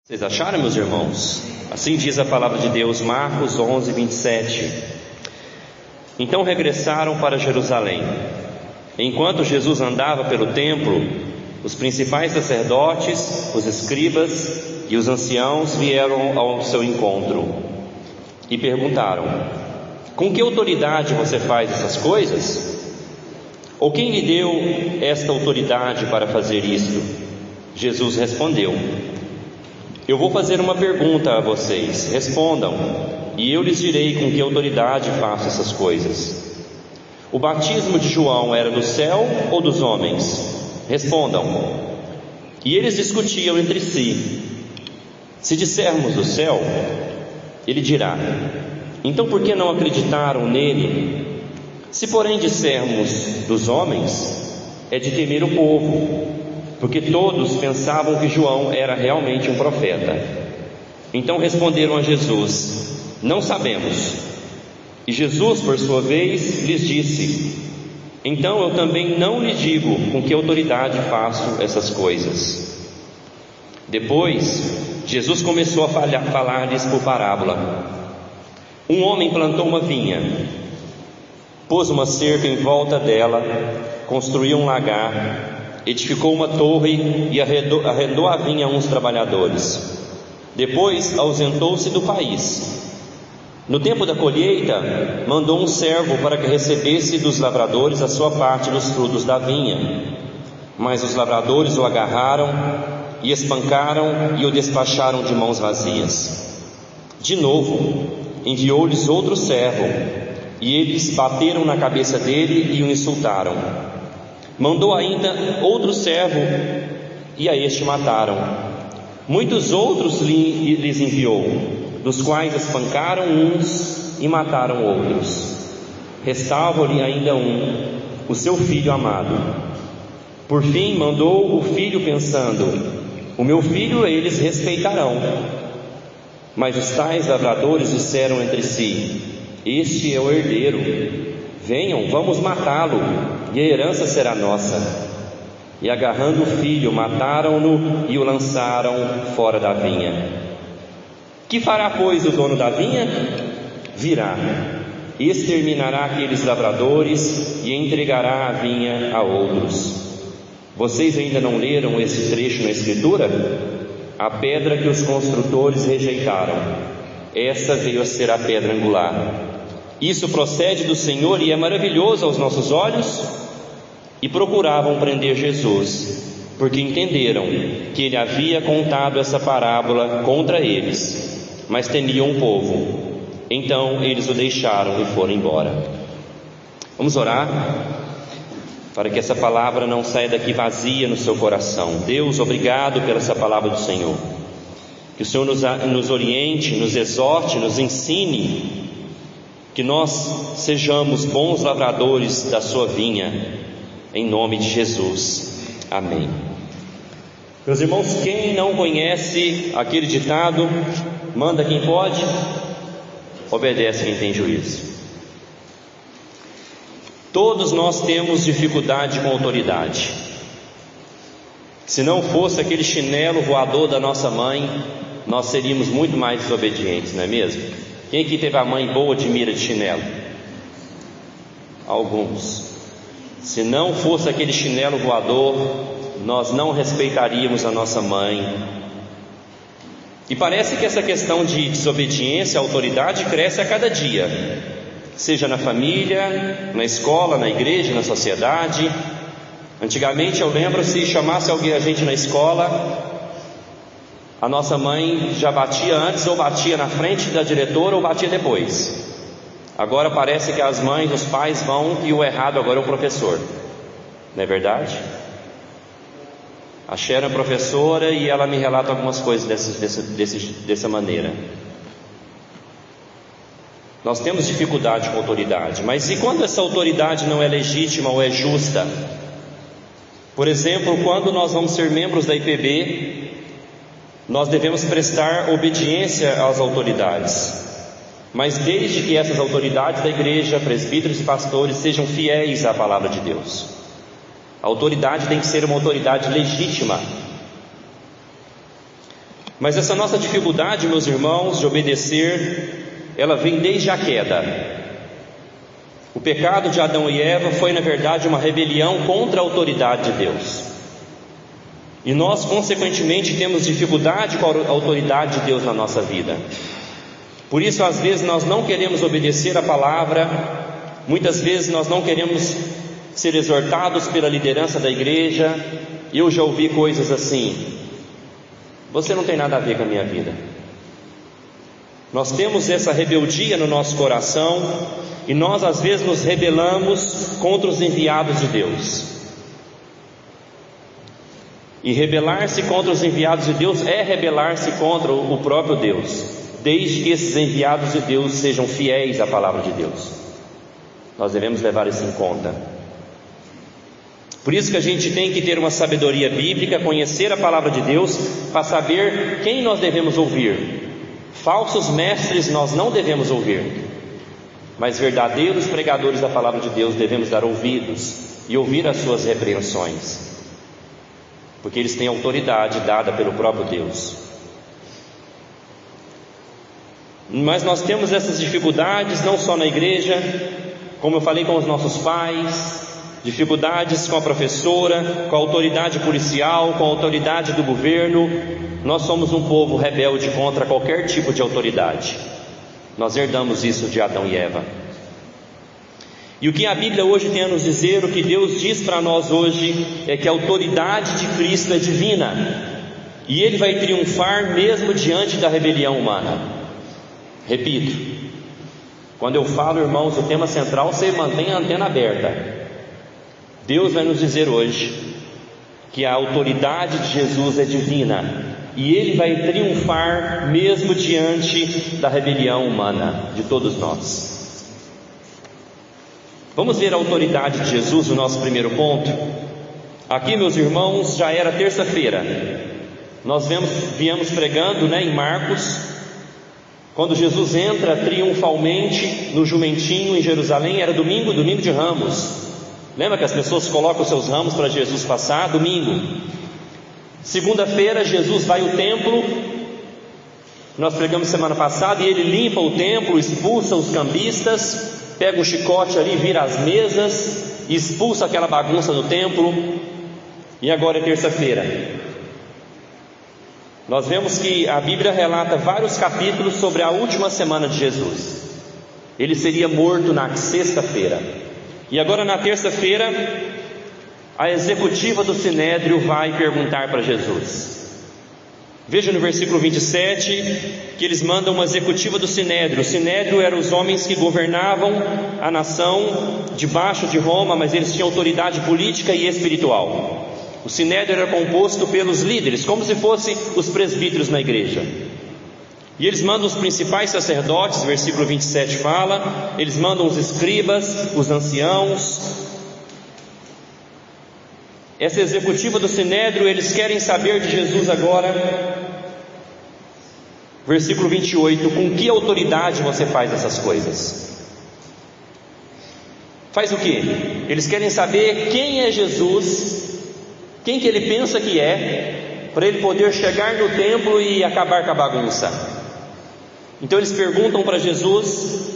Vocês acharam, meus irmãos? Assim diz a palavra de Deus, Marcos 11, 27. Então regressaram para Jerusalém. Enquanto Jesus andava pelo templo, os principais sacerdotes, os escribas e os anciãos vieram ao seu encontro e perguntaram: com que autoridade você faz essas coisas? Ou quem lhe deu esta autoridade para fazer isto? Jesus respondeu: eu vou fazer uma pergunta a vocês, respondam, e eu lhes direi com que autoridade faço essas coisas. O batismo de João era do céu ou dos homens? Respondam. E eles discutiam entre si. Se dissermos do céu, ele dirá: então por que não acreditaram nele? Se porém dissermos dos homens, é de temer o povo, porque todos pensavam que João era realmente um profeta. Então responderam a Jesus: não sabemos. E Jesus, por sua vez, lhes disse: então eu também não lhe digo com que autoridade faço essas coisas. Depois, Jesus começou a falar-lhes por parábola. Um homem plantou uma vinha, pôs uma cerca em volta dela, construiu um lagar, edificou uma torre e arrendou a vinha a uns trabalhadores. Depois ausentou-se do país. No tempo da colheita, mandou um servo para que recebesse dos lavradores a sua parte dos frutos da vinha. Mas os lavradores o agarraram e espancaram e o despacharam de mãos vazias. De novo, enviou-lhes outro servo, e eles bateram na cabeça dele e o insultaram. Mandou ainda outro servo, e a este mataram. Muitos outros lhes enviou, dos quais espancaram uns e mataram outros. Restava-lhe ainda um, o seu filho amado. Por fim mandou o filho, pensando: o meu filho eles respeitarão. Mas os tais lavradores disseram entre si: este é o herdeiro, venham, vamos matá-lo, e a herança será nossa. E agarrando o filho, mataram-no e o lançaram fora da vinha. Que fará, pois, o dono da vinha? Virá, exterminará aqueles lavradores e entregará a vinha a outros. Vocês ainda não leram esse trecho na Escritura? A pedra que os construtores rejeitaram, essa veio a ser a pedra angular. Isso procede do Senhor e é maravilhoso aos nossos olhos. E procuravam prender Jesus, porque entenderam que ele havia contado essa parábola contra eles, mas temiam o povo. Então eles o deixaram e foram embora. Vamos orar para que essa palavra não saia daqui vazia no seu coração. Deus, obrigado pela essa palavra do Senhor. Que o Senhor nos oriente, nos exorte, nos ensine, que nós sejamos bons lavradores da sua vinha, em nome de Jesus, amém. Meus irmãos, quem não conhece aquele ditado: manda quem pode, obedece quem tem juízo. Todos nós temos dificuldade com autoridade. Se não fosse aquele chinelo voador da nossa mãe, nós seríamos muito mais desobedientes, não é mesmo? Quem aqui teve a mãe boa de mira de chinelo? Alguns. Se não fosse aquele chinelo voador, nós não respeitaríamos a nossa mãe. E parece que essa questão de desobediência à autoridade cresce a cada dia, seja na família, na escola, na igreja, na sociedade. Antigamente, eu lembro, se chamasse alguém a gente na escola, a nossa mãe já batia antes, ou batia na frente da diretora, ou batia depois. Agora parece que as mães, os pais vão e o errado agora é o professor. Não é verdade? A Sharon é professora e ela me relata algumas coisas dessa maneira. Nós temos dificuldade com autoridade, mas e quando essa autoridade não é legítima ou é justa? Por exemplo, quando nós vamos ser membros da IPB, nós devemos prestar obediência às autoridades, mas desde que essas autoridades da igreja, presbíteros e pastores, sejam fiéis à palavra de Deus. A autoridade tem que ser uma autoridade legítima. Mas essa nossa dificuldade, meus irmãos, de obedecer, ela vem desde a queda. O pecado de Adão e Eva foi, na verdade, uma rebelião contra a autoridade de Deus. E nós, consequentemente, temos dificuldade com a autoridade de Deus na nossa vida. Por isso, às vezes, nós não queremos obedecer a palavra, muitas vezes nós não queremos ser exortados pela liderança da igreja. Eu já ouvi coisas assim: você não tem nada a ver com a minha vida. Nós temos essa rebeldia no nosso coração e nós às vezes nos rebelamos contra os enviados de Deus. E rebelar-se contra os enviados de Deus é rebelar-se contra o próprio Deus, desde que esses enviados de Deus sejam fiéis à palavra de Deus. Nós devemos levar isso em conta. Por isso que a gente tem que ter uma sabedoria bíblica, conhecer a palavra de Deus, para saber quem nós devemos ouvir. Falsos mestres nós não devemos ouvir, mas verdadeiros pregadores da palavra de Deus devemos dar ouvidos e ouvir as suas repreensões, porque eles têm autoridade dada pelo próprio Deus. Mas nós temos essas dificuldades não só na igreja, como eu falei, com os nossos pais, dificuldades com a professora, com a autoridade policial, com a autoridade do governo. Nós somos um povo rebelde contra qualquer tipo de autoridade. Nós herdamos isso de Adão e Eva. E o que a Bíblia hoje tem a nos dizer, o que Deus diz para nós hoje, é que a autoridade de Cristo é divina, e Ele vai triunfar mesmo diante da rebelião humana. Repito, quando eu falo, irmãos, o tema central, você mantém a antena aberta. Deus vai nos dizer hoje que a autoridade de Jesus é divina, e Ele vai triunfar mesmo diante da rebelião humana de todos nós. Vamos ver a autoridade de Jesus no nosso primeiro ponto. Aqui, meus irmãos, já era terça-feira. Nós viemos pregando, em Marcos, quando Jesus entra triunfalmente no jumentinho em Jerusalém. Era domingo de Ramos. Lembra que as pessoas colocam os seus ramos para Jesus passar? Domingo. Segunda-feira, Jesus vai ao templo. Nós pregamos semana passada, e Ele limpa o templo, expulsa os cambistas, pega um chicote ali, vira as mesas, expulsa aquela bagunça do templo. E agora é terça-feira. Nós vemos que a Bíblia relata vários capítulos sobre a última semana de Jesus. Ele seria morto na sexta-feira. E agora na terça-feira, a executiva do Sinédrio vai perguntar para Jesus. Veja no versículo 27 que eles mandam uma executiva do Sinédrio. O Sinédrio eram os homens que governavam a nação debaixo de Roma, mas eles tinham autoridade política e espiritual. O Sinédrio era composto pelos líderes, como se fossem os presbíteros na igreja. E eles mandam os principais sacerdotes, versículo 27 fala, eles mandam os escribas, os anciãos. Essa executiva do Sinédrio, eles querem saber de Jesus agora. Versículo 28, com que autoridade você faz essas coisas? Faz o quê? Eles querem saber quem é Jesus, quem que ele pensa que é, para ele poder chegar no templo e acabar com a bagunça. Então eles perguntam para Jesus,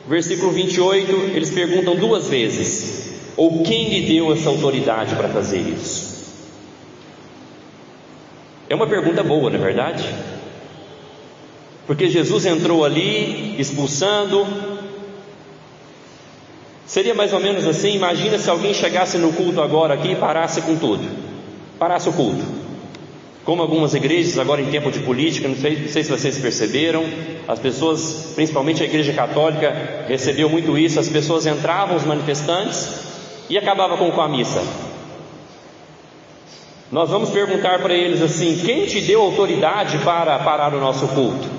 versículo 28, eles perguntam duas vezes: ou quem lhe deu essa autoridade para fazer isso? É uma pergunta boa, não é verdade? Porque Jesus entrou ali expulsando. Seria mais ou menos assim, imagina se alguém chegasse no culto agora aqui e parasse com tudo, parasse o culto. Como algumas igrejas agora em tempo de política, não sei se vocês perceberam, as pessoas, principalmente a igreja católica, recebeu muito isso. As pessoas entravam, os manifestantes, e acabava com a missa. Nós vamos perguntar para eles assim: quem te deu autoridade para parar o nosso culto?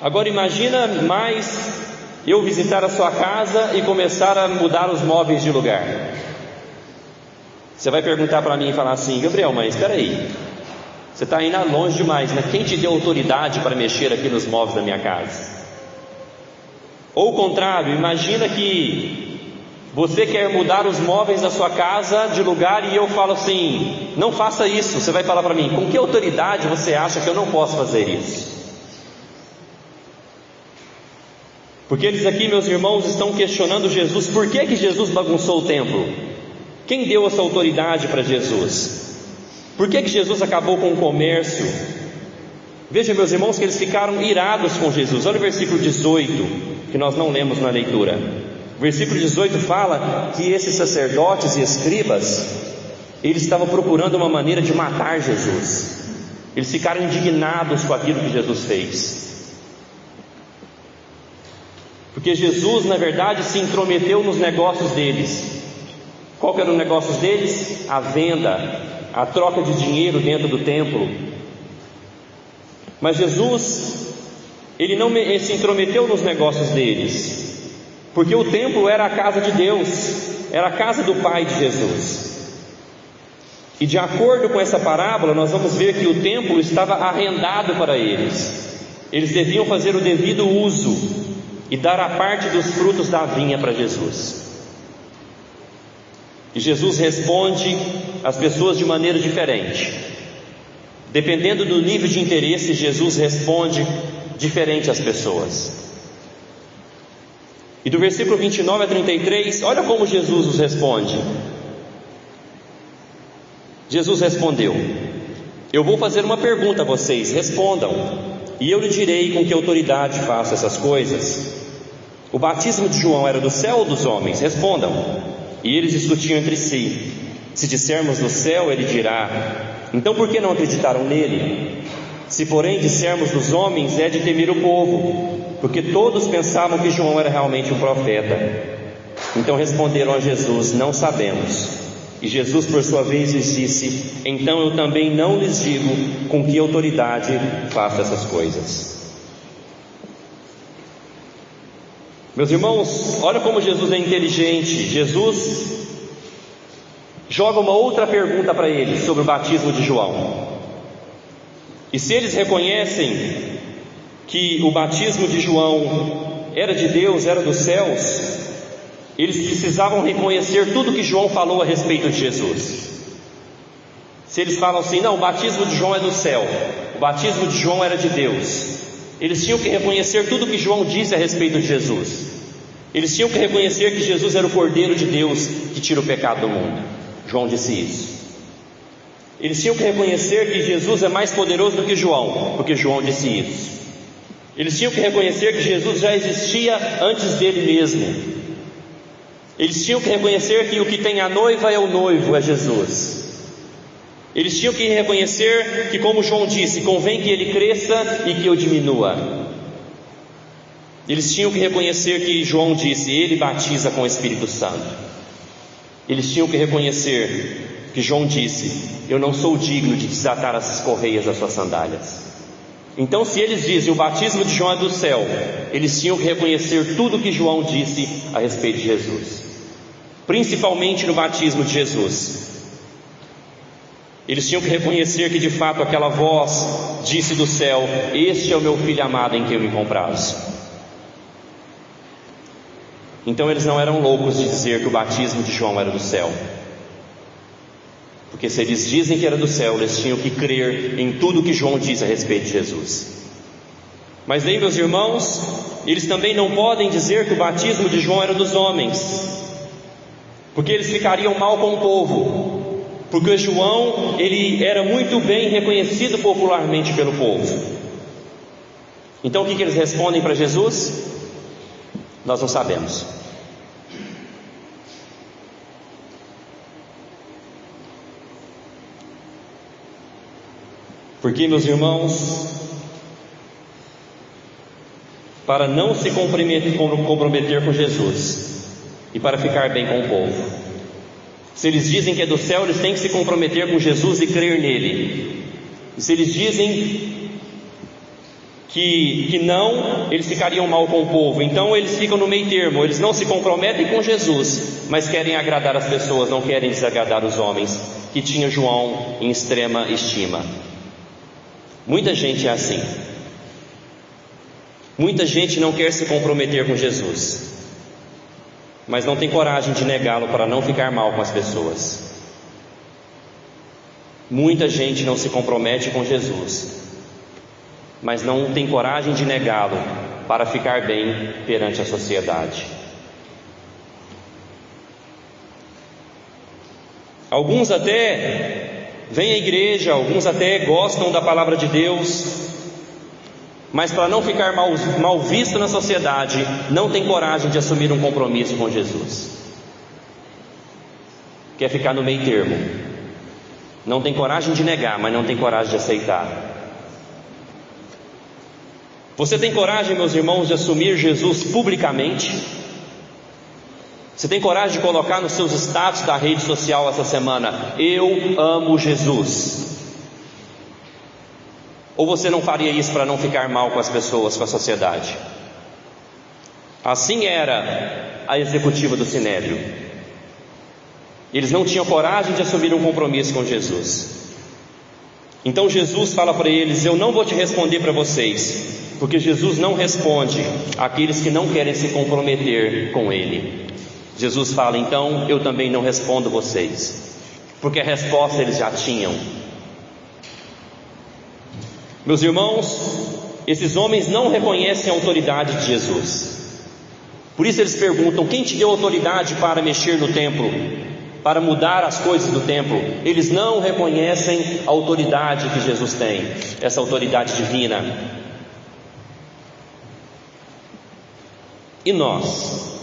Agora imagina mais eu visitar a sua casa e começar a mudar os móveis de lugar. Você vai perguntar para mim e falar assim: Gabriel, mas espera aí, você está indo longe demais, né? Quem te deu autoridade para mexer aqui nos móveis da minha casa? Ou o contrário, imagina que Você quer mudar os móveis da sua casa de lugar e eu falo assim: não faça isso. Você vai falar para mim: com que autoridade você acha que eu não posso fazer isso? Porque eles aqui, meus irmãos, estão questionando Jesus. Por que Jesus bagunçou o templo? Quem deu essa autoridade para Jesus? Por que Jesus acabou com o comércio? Veja, meus irmãos, que eles ficaram irados com Jesus. Olha o versículo 18, que nós não lemos na leitura. O versículo 18 fala que esses sacerdotes e escribas, eles estavam procurando uma maneira de matar Jesus. Eles ficaram indignados com aquilo que Jesus fez. Porque Jesus, na verdade, se intrometeu nos negócios deles. Qual que era o negócio deles? A venda, a troca de dinheiro dentro do templo. Mas Jesus, ele não se intrometeu nos negócios deles, porque o templo era a casa de Deus, era a casa do Pai de Jesus. E de acordo com essa parábola, nós vamos ver que o templo estava arrendado para eles. Eles deviam fazer o devido uso e dar a parte dos frutos da vinha para Jesus. E Jesus responde às pessoas de maneira diferente. Dependendo do nível de interesse, Jesus responde diferente às pessoas. E do versículo 29 a 33, olha como Jesus os responde. Jesus respondeu: eu vou fazer uma pergunta a vocês, respondam, e eu lhe direi com que autoridade faço essas coisas. O batismo de João era do céu ou dos homens? Respondam. E eles discutiam entre si. Se dissermos do céu, ele dirá: então por que não acreditaram nele? Se porém dissermos dos homens, é de temer o povo, porque todos pensavam que João era realmente um profeta. Então responderam a Jesus: não sabemos. E Jesus por sua vez lhes disse: então eu também não lhes digo com que autoridade faço essas coisas. Meus irmãos, olha como Jesus é inteligente. Jesus joga uma outra pergunta para eles sobre o batismo de João. E se eles reconhecem que o batismo de João era de Deus, era dos céus, eles precisavam reconhecer tudo que João falou a respeito de Jesus. Se eles falam assim: não, o batismo de João é do céu, o batismo de João era de Deus, eles tinham que reconhecer tudo que João disse a respeito de Jesus. Eles tinham que reconhecer que Jesus era o Cordeiro de Deus que tira o pecado do mundo. João disse isso. Eles tinham que reconhecer que Jesus é mais poderoso do que João, porque João disse isso. Eles tinham que reconhecer que Jesus já existia antes dele mesmo. Eles tinham que reconhecer que o que tem a noiva é o noivo, é Jesus. Eles tinham que reconhecer que, como João disse, convém que ele cresça e que eu diminua. Eles tinham que reconhecer que João disse: ele batiza com o Espírito Santo. Eles tinham que reconhecer que João disse: eu não sou digno de desatar as correias das suas sandálias. Então, se eles dizem o batismo de João é do céu, eles tinham que reconhecer tudo que João disse a respeito de Jesus, principalmente no batismo de Jesus. Eles tinham que reconhecer que de fato aquela voz disse do céu: este é o meu filho amado em quem eu me comprazo. Então eles não eram loucos de dizer que o batismo de João era do céu, porque se eles dizem que era do céu, eles tinham que crer em tudo que João diz a respeito de Jesus. Mas daí, meus irmãos, eles também não podem dizer que o batismo de João era dos homens, porque eles ficariam mal com o povo, porque João, ele era muito bem reconhecido popularmente pelo povo. Então o que eles respondem para Jesus? Nós não sabemos. Porque, meus irmãos, para não se comprometer com Jesus e para ficar bem com o povo, se eles dizem que é do céu, eles têm que se comprometer com Jesus e crer nele. E se eles dizem que não, eles ficariam mal com o povo. Então eles ficam no meio termo. Eles não se comprometem com Jesus, mas querem agradar as pessoas, não querem desagradar os homens, que tinha João em extrema estima. Muita gente é assim. Muita gente não quer se comprometer com Jesus, mas não tem coragem de negá-lo para não ficar mal com as pessoas. Muita gente não se compromete com Jesus, mas não tem coragem de negá-lo para ficar bem perante a sociedade. Alguns até vêm à igreja, alguns até gostam da palavra de Deus, mas para não ficar mal visto na sociedade, não tem coragem de assumir um compromisso com Jesus. Quer ficar no meio termo. Não tem coragem de negar, mas não tem coragem de aceitar. Você tem coragem, meus irmãos, de assumir Jesus publicamente? Você tem coragem de colocar nos seus status da rede social essa semana: eu amo Jesus? Ou você não faria isso para não ficar mal com as pessoas, com a sociedade? Assim era a executiva do Sinédrio. Eles não tinham coragem de assumir um compromisso com Jesus. Então Jesus fala para eles: eu não vou te responder para vocês, porque Jesus não responde àqueles que não querem se comprometer com Ele. Jesus fala: então eu também não respondo vocês, porque a resposta eles já tinham. Meus irmãos, esses homens não reconhecem a autoridade de Jesus. Por isso eles perguntam: quem te deu autoridade para mexer no templo, para mudar as coisas do templo? Eles não reconhecem a autoridade que Jesus tem, essa autoridade divina. E nós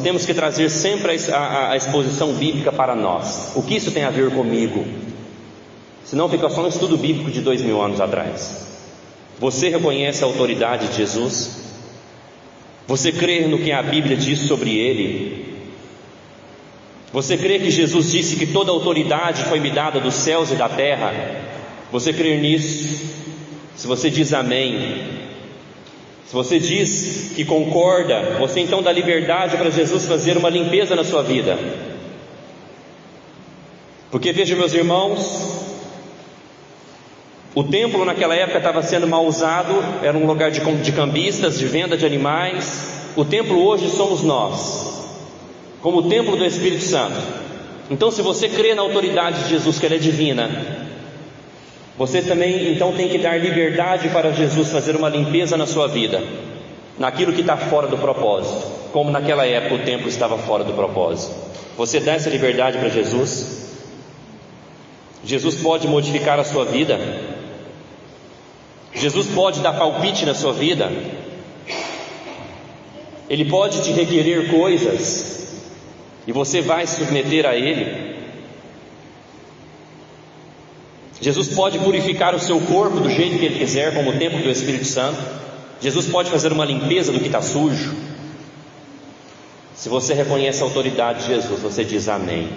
temos que trazer sempre a exposição bíblica para nós. O que isso tem a ver comigo? Senão fica só um estudo bíblico de 2000 anos atrás. Você reconhece a autoridade de Jesus? Você crê no que a Bíblia diz sobre Ele? Você crê que Jesus disse que toda autoridade foi me dada dos céus e da terra? Você crê nisso? Se você diz amém, se você diz que concorda, você então dá liberdade para Jesus fazer uma limpeza na sua vida. Porque veja, meus irmãos, o templo naquela época estava sendo mal usado, era um lugar de cambistas, de venda de animais. O templo hoje somos nós, como o templo do Espírito Santo. Então, se você crê na autoridade de Jesus, que ela é divina, você também então tem que dar liberdade para Jesus fazer uma limpeza na sua vida, naquilo que está fora do propósito, como naquela época o templo estava fora do propósito. Você dá essa liberdade para Jesus? Jesus pode modificar a sua vida? Jesus pode dar palpite na sua vida? Ele pode te requerer coisas e você vai se submeter a Ele? Jesus pode purificar o seu corpo do jeito que Ele quiser, como o templo do Espírito Santo. Jesus pode fazer uma limpeza do que está sujo. Se você reconhece a autoridade de Jesus, você diz amém.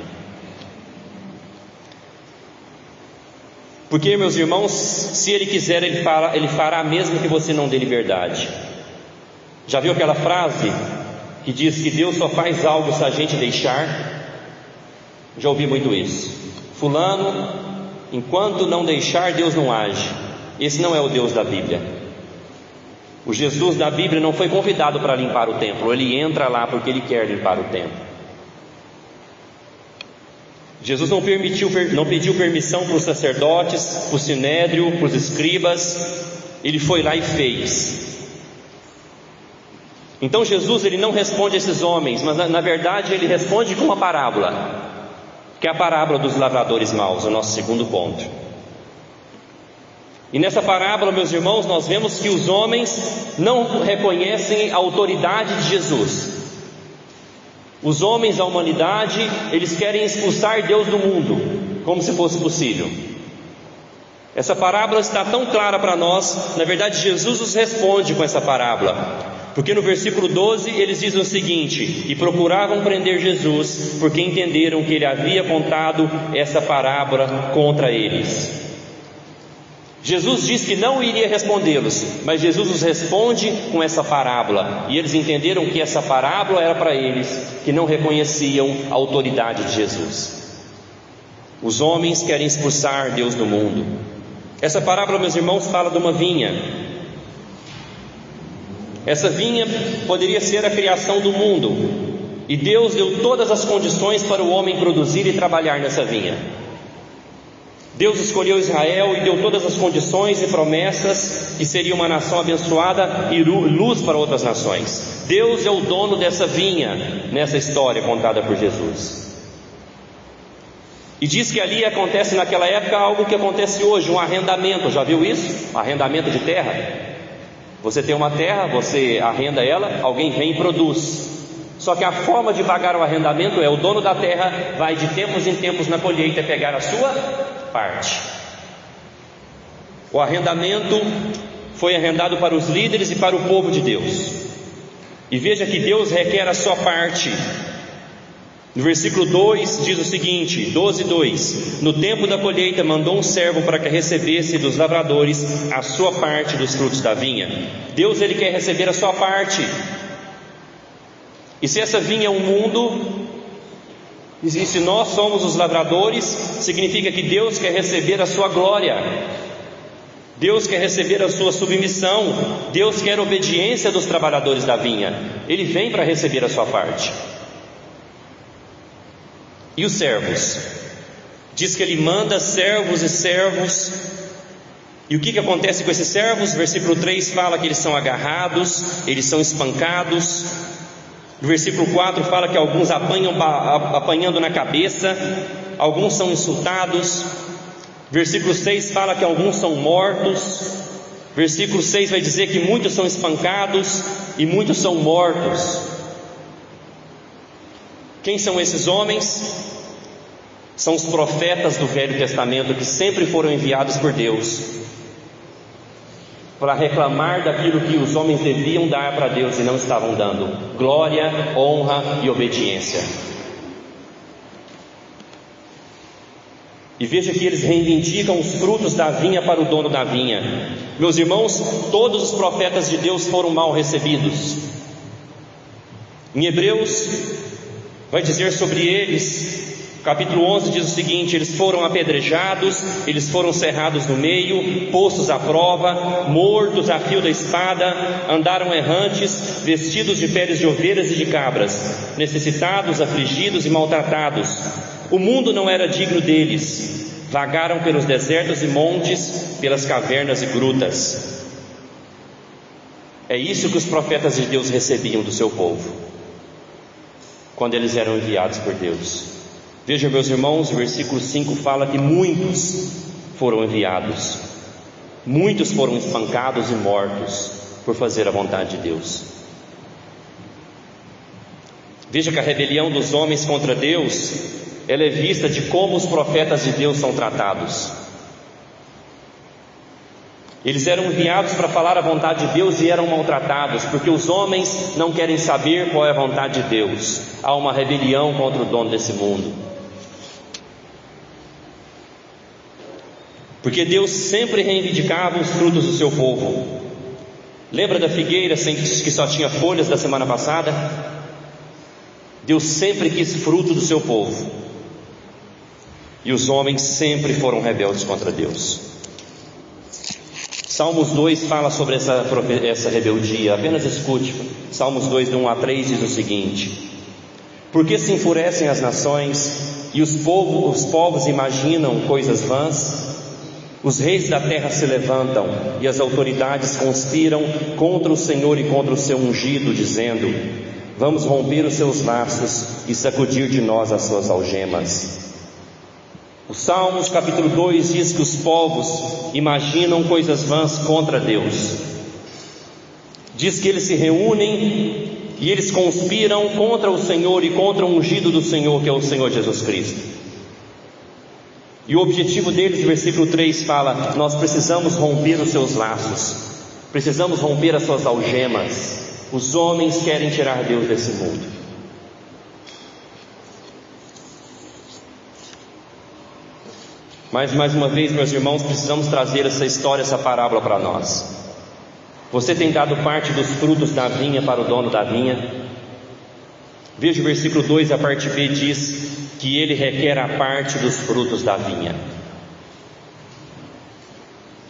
Porque, meus irmãos, se Ele quiser, Ele fará mesmo que você não dê liberdade. Já viu aquela frase que diz que Deus só faz algo se a gente deixar? Já ouvi muito isso. Fulano, enquanto não deixar, Deus não age. Esse não é o Deus da Bíblia. O Jesus da Bíblia não foi convidado para limpar o templo. Ele entra lá porque Ele quer limpar o templo. Jesus não pediu permissão para os sacerdotes, para o sinédrio, para os escribas. Ele foi lá e fez. Então Jesus, Ele não responde a esses homens, mas na verdade Ele responde com uma parábola, que é a parábola dos lavradores maus, o nosso segundo ponto. E nessa parábola, meus irmãos, nós vemos que os homens não reconhecem a autoridade de Jesus. Os homens, a humanidade, eles querem expulsar Deus do mundo, como se fosse possível. Essa parábola está tão clara para nós. Na verdade, Jesus nos responde com essa parábola, porque no versículo 12 eles dizem o seguinte: e procuravam prender Jesus, porque entenderam que Ele havia contado essa parábola contra eles. Jesus diz que não iria respondê-los, mas Jesus os responde com essa parábola, e eles entenderam que essa parábola era para eles, que não reconheciam a autoridade de Jesus. Os homens querem expulsar Deus do mundo. Essa parábola, meus irmãos, fala de uma vinha. Essa vinha poderia ser a criação do mundo, e Deus deu todas as condições para o homem produzir e trabalhar nessa vinha. Deus escolheu Israel e deu todas as condições e promessas que seria uma nação abençoada e luz para outras nações. Deus é o dono dessa vinha nessa história contada por Jesus. E diz que ali acontece naquela época algo que acontece hoje, um arrendamento. Já viu isso? Arrendamento de terra. Você tem uma terra, você arrenda ela, alguém vem e produz. Só que a forma de pagar o arrendamento é: o dono da terra vai de tempos em tempos na colheita pegar a sua parte. O arrendamento foi arrendado para os líderes e para o povo de Deus. E veja que Deus requer a sua parte. No versículo 2 diz o seguinte, 12:2: no tempo da colheita mandou um servo para que recebesse dos lavradores a sua parte dos frutos da vinha. Deus, ele quer receber a sua parte. E se essa vinha é um mundo, e se nós somos os lavradores, significa que Deus quer receber a sua glória, Deus quer receber a sua submissão, Deus quer a obediência dos trabalhadores da vinha. Ele vem para receber a sua parte. E os servos? Diz que ele manda servos e servos. E o que acontece com esses servos? Versículo 3 fala que eles são agarrados, eles são espancados. No versículo 4 fala que alguns apanhando na cabeça, alguns são insultados. Versículo 6 fala que alguns são mortos. Versículo 6 vai dizer que muitos são espancados e muitos são mortos. Quem são esses homens? São os profetas do Velho Testamento, que sempre foram enviados por Deus para reclamar daquilo que os homens deviam dar para Deus e não estavam dando: glória, honra e obediência. E veja que eles reivindicam os frutos da vinha para o dono da vinha. Meus irmãos, todos os profetas de Deus foram mal recebidos. Em Hebreus vai dizer sobre eles, capítulo 11 diz o seguinte: eles foram apedrejados, eles foram cerrados no meio, postos à prova, mortos a fio da espada, andaram errantes, vestidos de peles de ovelhas e de cabras, necessitados, afligidos e maltratados. O mundo não era digno deles, vagaram pelos desertos e montes, pelas cavernas e grutas. É isso que os profetas de Deus recebiam do seu povo quando eles eram enviados por Deus. Veja, meus irmãos, o versículo 5 fala que muitos foram enviados, muitos foram espancados e mortos por fazer a vontade de Deus. Veja que a rebelião dos homens contra Deus, ela é vista de como os profetas de Deus são tratados. Eles eram enviados para falar a vontade de Deus e eram maltratados, porque os homens não querem saber qual é a vontade de Deus. Há uma rebelião contra o dono desse mundo. Porque Deus sempre reivindicava os frutos do seu povo. Lembra da figueira que só tinha folhas da semana passada? Deus sempre quis fruto do seu povo. E os homens sempre foram rebeldes contra Deus. Salmos 2 fala sobre essa rebeldia. Apenas escute. Salmos 2, de 1 a 3 diz o seguinte: por que se enfurecem as nações e os povos imaginam coisas vãs? Os reis da terra se levantam e as autoridades conspiram contra o Senhor e contra o seu ungido, dizendo: vamos romper os seus laços e sacudir de nós as suas algemas. O Salmos capítulo 2 diz que os povos imaginam coisas vãs contra Deus. Diz que eles se reúnem e eles conspiram contra o Senhor e contra o ungido do Senhor, que é o Senhor Jesus Cristo. E o objetivo deles, versículo 3 fala: nós precisamos romper os seus laços, precisamos romper as suas algemas. Os homens querem tirar Deus desse mundo. Mas mais uma vez, meus irmãos, precisamos trazer essa história, essa parábola para nós. Você tem dado parte dos frutos da vinha para o dono da vinha? Veja o versículo 2, a parte B diz que ele requer a parte dos frutos da vinha.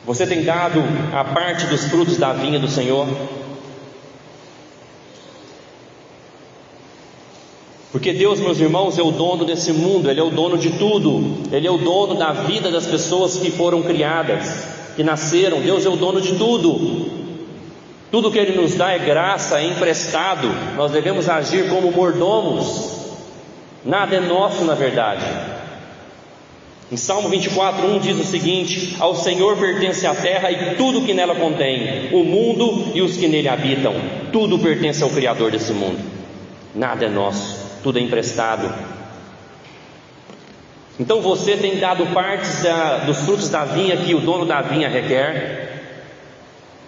Você tem dado a parte dos frutos da vinha do Senhor? Porque Deus, meus irmãos, é o dono desse mundo, Ele é o dono de tudo, Ele é o dono da vida das pessoas que foram criadas, que nasceram. Deus é o dono de tudo. Tudo que Ele nos dá é graça, é emprestado. Nós devemos agir como mordomos. Nada é nosso, na verdade. Em Salmo 24:1 diz o seguinte: ao Senhor pertence a terra e tudo que nela contém, o mundo e os que nele habitam. Tudo pertence ao Criador desse mundo. Nada é nosso, tudo é emprestado. Então você tem dado partes dos frutos da vinha que o dono da vinha requer?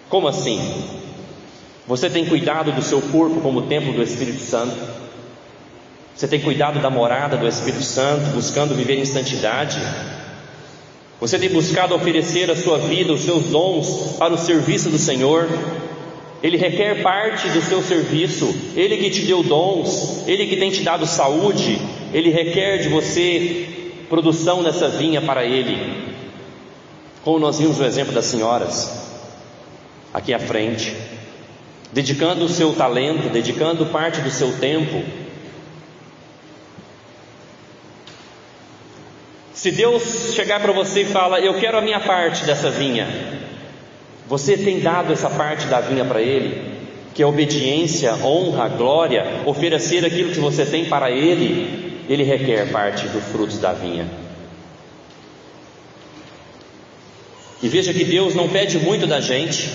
Como assim? Você tem cuidado do seu corpo como templo do Espírito Santo? Você tem cuidado da morada do Espírito Santo, buscando viver em santidade? Você tem buscado oferecer a sua vida, os seus dons para o serviço do Senhor? Ele requer parte do seu serviço. Ele que te deu dons, Ele que tem te dado saúde, Ele requer de você produção nessa vinha para Ele. Como nós vimos o exemplo das senhoras aqui à frente, dedicando o seu talento, dedicando parte do seu tempo. Se Deus chegar para você e fala: eu quero a minha parte dessa vinha, você tem dado essa parte da vinha para Ele, que é obediência, honra, glória, oferecer aquilo que você tem para Ele. Ele requer parte dos frutos da vinha. E veja que Deus não pede muito da gente.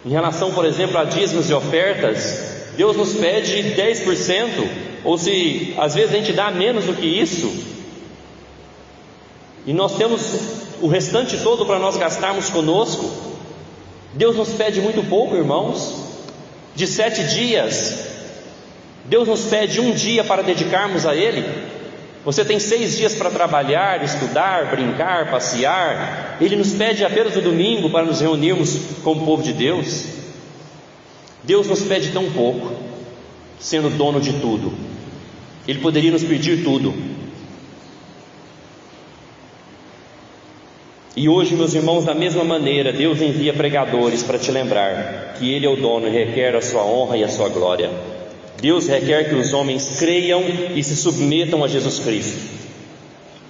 Em relação, por exemplo, a dízimos e ofertas, Deus nos pede 10%, ou se às vezes a gente dá menos do que isso, e nós temos o restante todo para nós gastarmos conosco. Deus nos pede muito pouco, irmãos. De 7 dias, Deus nos pede 1 dia para dedicarmos a Ele. Você tem 6 dias para trabalhar, estudar, brincar, passear. Ele nos pede apenas o domingo para nos reunirmos como povo de Deus. Deus nos pede tão pouco, sendo dono de tudo. Ele poderia nos pedir tudo. E hoje, meus irmãos, da mesma maneira, Deus envia pregadores para te lembrar que Ele é o dono e requer a sua honra e a sua glória. Deus requer que os homens creiam e se submetam a Jesus Cristo.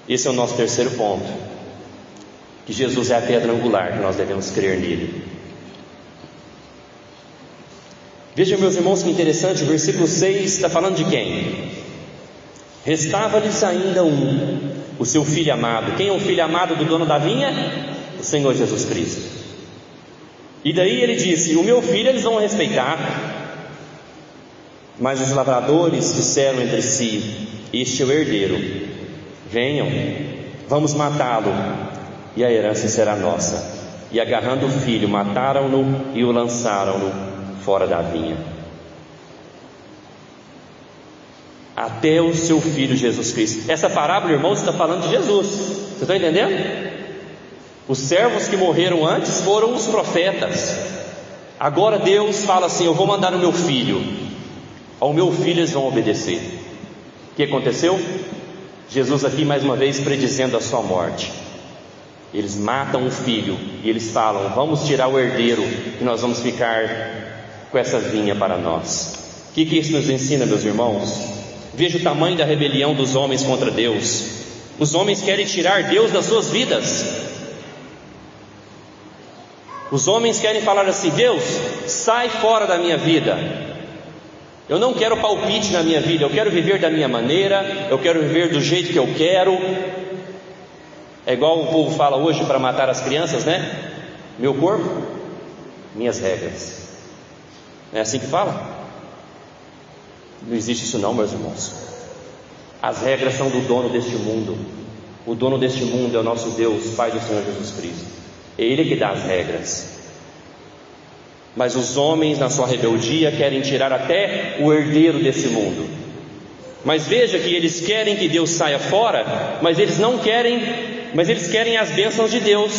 Esse é o nosso terceiro ponto, que Jesus é a pedra angular, que nós devemos crer nele. Vejam, meus irmãos, que interessante, o versículo 6 está falando de quem? Restava-lhes ainda o seu filho amado. Quem é o filho amado do dono da vinha? O Senhor Jesus Cristo. E daí ele disse: o meu filho eles vão respeitar. Mas os lavradores disseram entre si: este é o herdeiro, venham, vamos matá-lo, e a herança será nossa. E agarrando o filho, mataram-no e o lançaram-no fora da vinha. Até o seu filho Jesus Cristo. Essa parábola, irmãos, está falando de Jesus. Você está entendendo? Os servos que morreram antes foram os profetas. Agora Deus fala assim: eu vou mandar o meu filho. Ao meu filho eles vão obedecer. O que aconteceu? Jesus aqui mais uma vez predizendo a sua morte. Eles matam o filho e eles falam: vamos tirar o herdeiro, que nós vamos ficar com essa vinha para nós. O que isso nos ensina, meus irmãos? Veja o tamanho da rebelião dos homens contra Deus. Os homens querem tirar Deus das suas vidas. Os homens querem falar assim: Deus, sai fora da minha vida. Eu não quero palpite na minha vida, eu quero viver da minha maneira, eu quero viver do jeito que eu quero. É igual o povo fala hoje para matar as crianças, né? Meu corpo, minhas regras. Não é assim que fala? Não existe isso não, meus irmãos. As regras são do dono deste mundo. O dono deste mundo é o nosso Deus, Pai do Senhor Jesus Cristo. É Ele que dá as regras. Mas os homens, na sua rebeldia, querem tirar até o herdeiro desse mundo. Mas veja que eles querem que Deus saia fora, mas eles não querem, mas eles querem as bênçãos de Deus.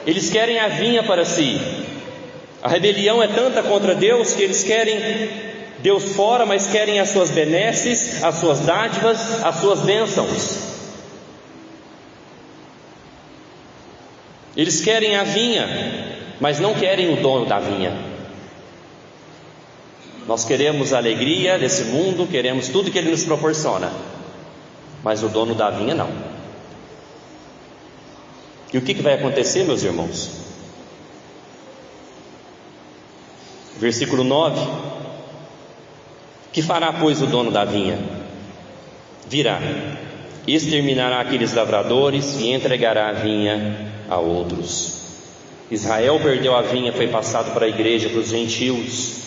Eles querem a vinha para si. A rebelião é tanta contra Deus que eles querem Deus fora, mas querem as suas benesses, as suas dádivas, as suas bênçãos. Eles querem a vinha, mas não querem o dono da vinha. Nós queremos a alegria desse mundo, queremos tudo que Ele nos proporciona, mas o dono da vinha não. E o que vai acontecer, meus irmãos? Versículo 9: que fará, pois, o dono da vinha? Virá, exterminará aqueles lavradores e entregará a vinha a outros. Israel perdeu a vinha, foi passado para a igreja, para os gentios.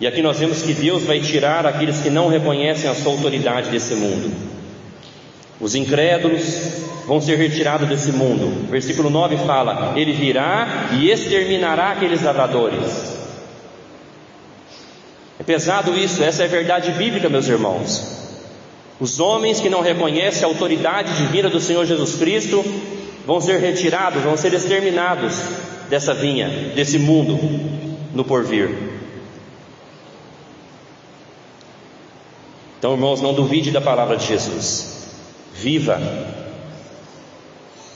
E aqui nós vemos que Deus vai tirar aqueles que não reconhecem a sua autoridade desse mundo. Os incrédulos vão ser retirados desse mundo. Versículo 9 fala: Ele virá e exterminará aqueles lavradores. É pesado isso, essa é a verdade bíblica, meus irmãos. Os homens que não reconhecem a autoridade divina do Senhor Jesus Cristo vão ser retirados, vão ser exterminados dessa vinha, desse mundo no porvir. Então, irmãos, não duvide da palavra de Jesus. Viva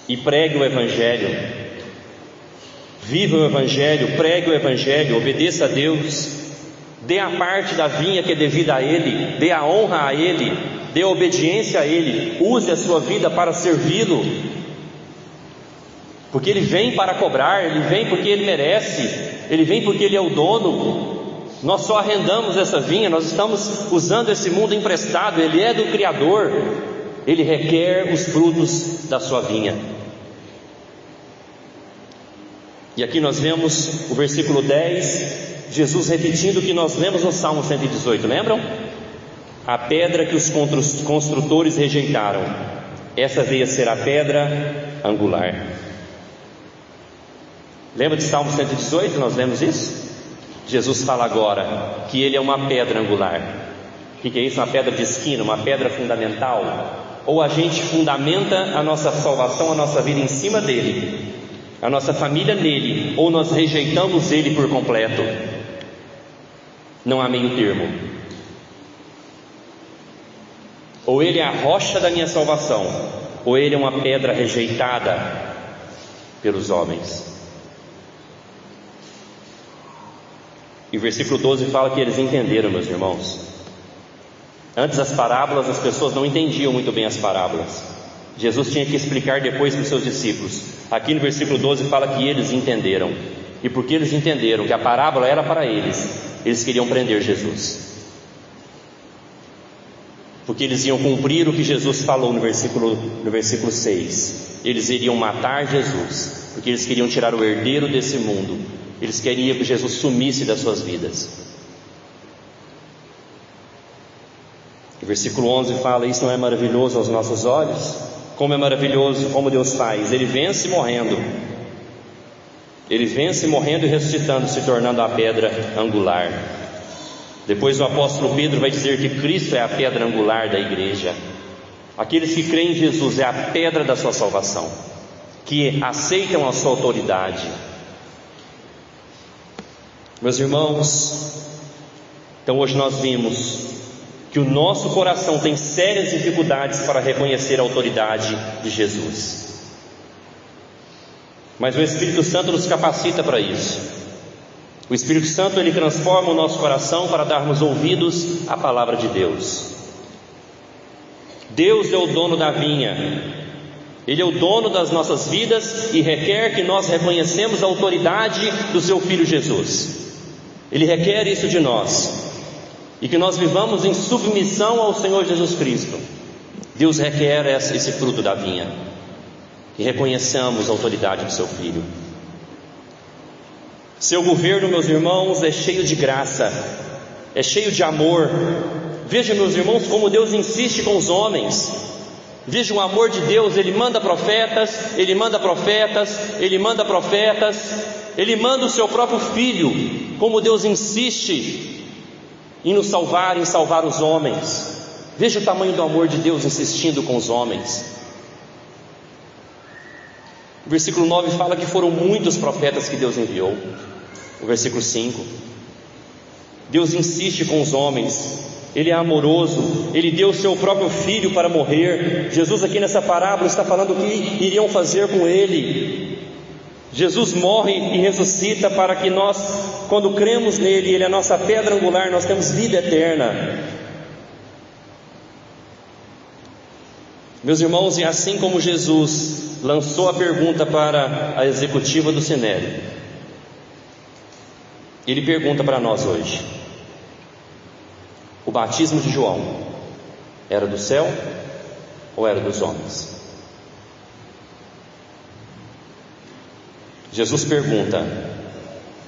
e pregue o Evangelho. Viva o Evangelho, pregue o Evangelho, obedeça a Deus. Dê a parte da vinha que é devida a Ele, dê a honra a Ele, dê a obediência a Ele. Use a sua vida para servi-lo, porque Ele vem para cobrar, Ele vem porque Ele merece, Ele vem porque Ele é o dono. Nós só arrendamos essa vinha, nós estamos usando esse mundo emprestado. Ele é do Criador, Ele requer os frutos da sua vinha. E aqui nós vemos o versículo 10, Jesus repetindo o que nós lemos no Salmo 118, lembram? A pedra que os construtores rejeitaram, essa veio a ser a pedra angular. Lembra de Salmo 118? Nós lemos isso? Jesus fala agora que Ele é uma pedra angular. O que é isso? Uma pedra de esquina, uma pedra fundamental. Ou a gente fundamenta a nossa salvação, a nossa vida em cima dele, a nossa família nele, ou nós rejeitamos Ele por completo. Não há meio termo. Ou Ele é a rocha da minha salvação, ou Ele é uma pedra rejeitada pelos homens. E o versículo 12 fala que eles entenderam, meus irmãos. Antes das parábolas, as pessoas não entendiam muito bem as parábolas. Jesus tinha que explicar depois para os seus discípulos. Aqui no versículo 12 fala que eles entenderam. E porque eles entenderam que a parábola era para eles queriam prender Jesus. Porque eles iam cumprir o que Jesus falou no versículo 6. Eles iriam matar Jesus, porque eles queriam tirar o herdeiro desse mundo. Eles queriam que Jesus sumisse das suas vidas. O versículo 11 fala: isso não é maravilhoso aos nossos olhos? Como é maravilhoso, como Deus faz. Ele vence morrendo. Ele vence morrendo e ressuscitando, se tornando a pedra angular. Depois o apóstolo Pedro vai dizer que Cristo é a pedra angular da igreja. Aqueles que creem em Jesus é a pedra da sua salvação, que aceitam a sua autoridade. Meus irmãos, então hoje nós vimos que o nosso coração tem sérias dificuldades para reconhecer a autoridade de Jesus, mas o Espírito Santo nos capacita para isso. O Espírito Santo, ele transforma o nosso coração para darmos ouvidos à palavra de Deus. Deus é o dono da vinha, Ele é o dono das nossas vidas e requer que nós reconhecemos a autoridade do seu Filho Jesus. Ele requer isso de nós, e que nós vivamos em submissão ao Senhor Jesus Cristo. Deus requer esse fruto da vinha, que reconheçamos a autoridade do seu Filho. Seu governo, meus irmãos, é cheio de graça, é cheio de amor. Veja, meus irmãos, como Deus insiste com os homens. Veja o amor de Deus. Ele manda profetas, Ele manda profetas, Ele manda profetas, Ele manda o seu próprio Filho. Como Deus insiste em nos salvar, em salvar os homens. Veja o tamanho do amor de Deus insistindo com os homens. O versículo 9 fala que foram muitos profetas que Deus enviou. O versículo 5: Deus insiste com os homens, Ele é amoroso, Ele deu o seu próprio Filho para morrer. Jesus aqui nessa parábola está falando o que iriam fazer com Ele. Jesus morre e ressuscita para que nós quando cremos nele, ele é a nossa pedra angular, nós temos vida eterna. Meus irmãos, e assim como Jesus lançou a pergunta para a executiva do Sinédrio, ele pergunta para nós hoje: o batismo de João era do céu ou era dos homens? Jesus pergunta: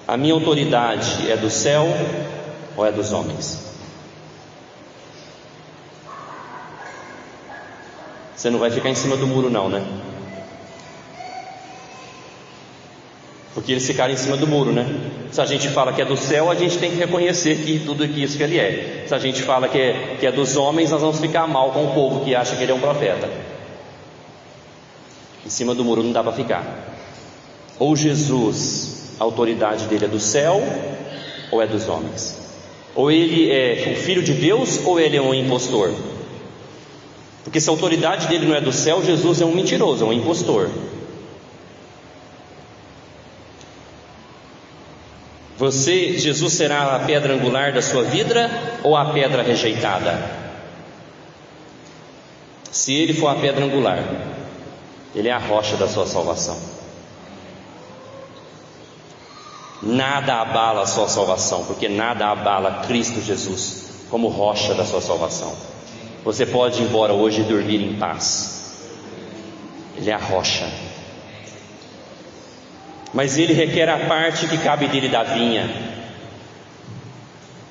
a minha autoridade é do céu ou é dos homens? Você não vai ficar em cima do muro não, né? Porque eles ficaram em cima do muro, né? Se a gente fala que é do céu, a gente tem que reconhecer que tudo isso que ele é. Se a gente fala que é dos homens, nós vamos ficar mal com o povo que acha que ele é um profeta. Em cima do muro não dá para ficar. Ou Jesus, a autoridade dele é do céu ou é dos homens? Ou ele é o filho de Deus ou ele é um impostor? Porque se a autoridade dele não é do céu, Jesus é um mentiroso, é um impostor. Jesus será a pedra angular da sua vida ou a pedra rejeitada? Se ele for a pedra angular, ele é a rocha da sua salvação. Nada abala a sua salvação, porque nada abala Cristo Jesus como rocha da sua salvação. Você pode ir embora hoje e dormir em paz. Ele é a rocha. Mas ele requer a parte que cabe dele da vinha.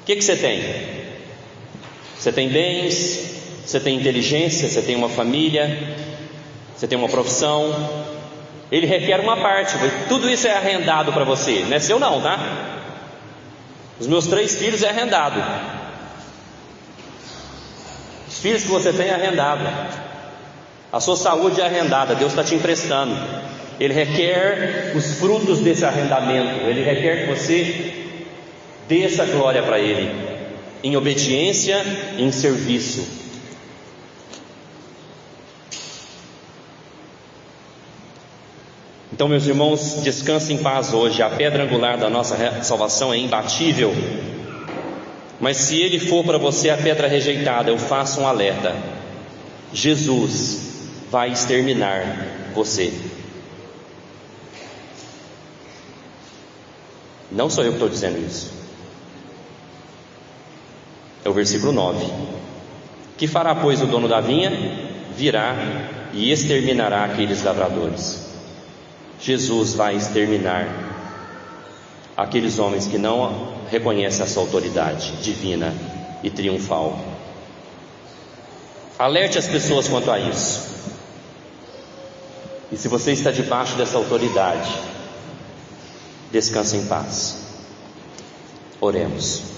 O que você tem? Você tem bens, você tem inteligência, você tem uma família, você tem uma profissão. Ele requer uma parte. Tudo isso é arrendado para você. Não é seu não, tá? Os meus 3 filhos é arrendado. Os filhos que você tem é arrendado. A sua saúde é arrendada. Deus está te emprestando. Ele requer os frutos desse arrendamento. Ele requer que você dê essa glória para Ele, em obediência e em serviço. Então, meus irmãos, descansem em paz hoje. A pedra angular da nossa salvação é imbatível. Mas se ele for para você a pedra rejeitada, eu faço um alerta: Jesus vai exterminar você. Não sou eu que estou dizendo isso. É o versículo 9. Que fará, pois, o dono da vinha? Virá e exterminará aqueles lavradores. Jesus vai exterminar aqueles homens que não reconhecem a sua autoridade divina e triunfal. Alerte as pessoas quanto a isso. E se você está debaixo dessa autoridade, descanse em paz. Oremos.